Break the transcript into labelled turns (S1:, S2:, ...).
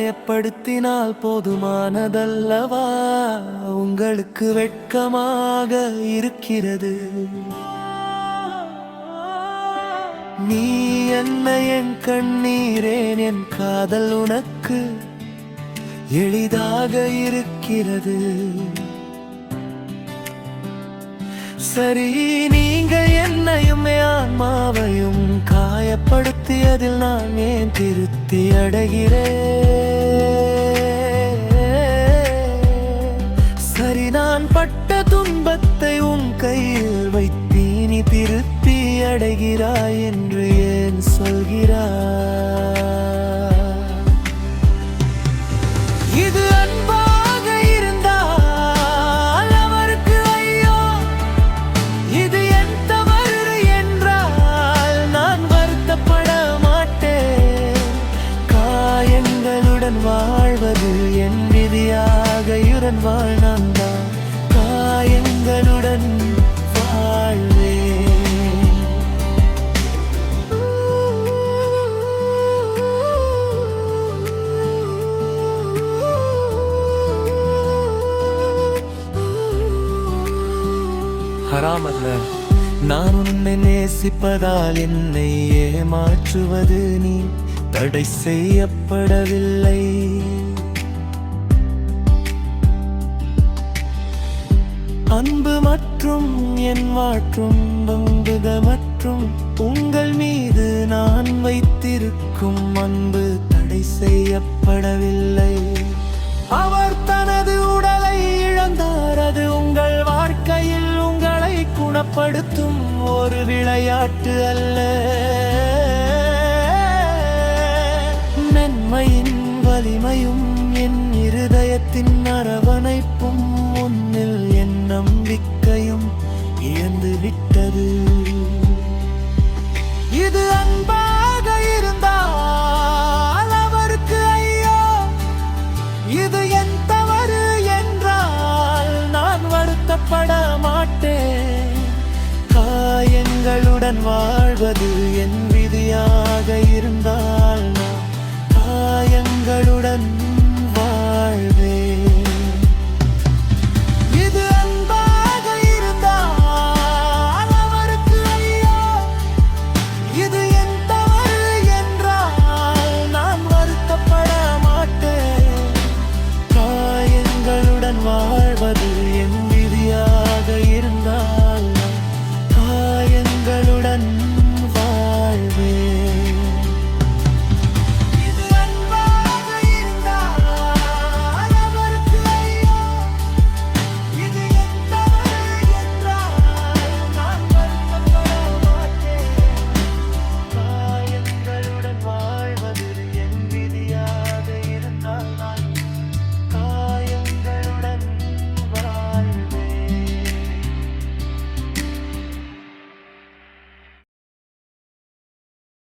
S1: காயப்படுத்தினால் போதுமானதல்லவா? உங்களுக்கு வெட்கமாக இருக்கிறது. நீ என்ன என் கண்ணீரேன், என் காதல் உனக்கு எளிதாக இருக்கிறது. சரி, நீங்க என்னையும் ஆன்மாவையும் காயப்படுத்தியதில் நான் ஏன் திருப்தி அடைகிறேன்? சரி, நான் பட்ட துன்பத்தை உன் கையில் வைத்தீனி திருப்தி அடைகிறாய் என்று ஏன் சொல்கிறாய்? இது அன்பாக இருந்தால் அவருக்கு ஐயோ, இது என் தவறு என்றால் நான் வருத்தப்பட மாட்டேன். காயங்களுடன் வாழ்வது என் விதியாக இருந்தால் நான் தான் காயங்களுடன் வாழ்வேன். ஹராமல்ல நான் உன்னை நேசிப்பதால் என்னை ஏமாற்றுவது நீ தடை செய்யப்படவில்லை. அன்பு மற்றும் என் வாழ்ற்றும் பங்குகள் மற்றும் உங்கள் மீது நான் வைத்திருக்கும் அன்பு தடை செய்யப்படவில்லை. அவர் தனது உடலை இழந்தார், அது உங்கள் வாழ்க்கையில் உங்களை குணப்படுத்தும் ஒரு விளையாட்டு அல்ல. மென்மையின் வலிமையும் என் இருதயத்தின் அரவணைப்பும் உன்னில் என் நம்பிக்கையும் இழந்து விட்டது. இது அன்பாக இருந்தால் அவருக்கு ஐயோ, இது என் தவறு என்றால் நான் வருத்தப்பட மாட்டேன். காயங்களுடன் வாழ்வது என் விதியாக இருந்தால் நான் காயங்களுடன்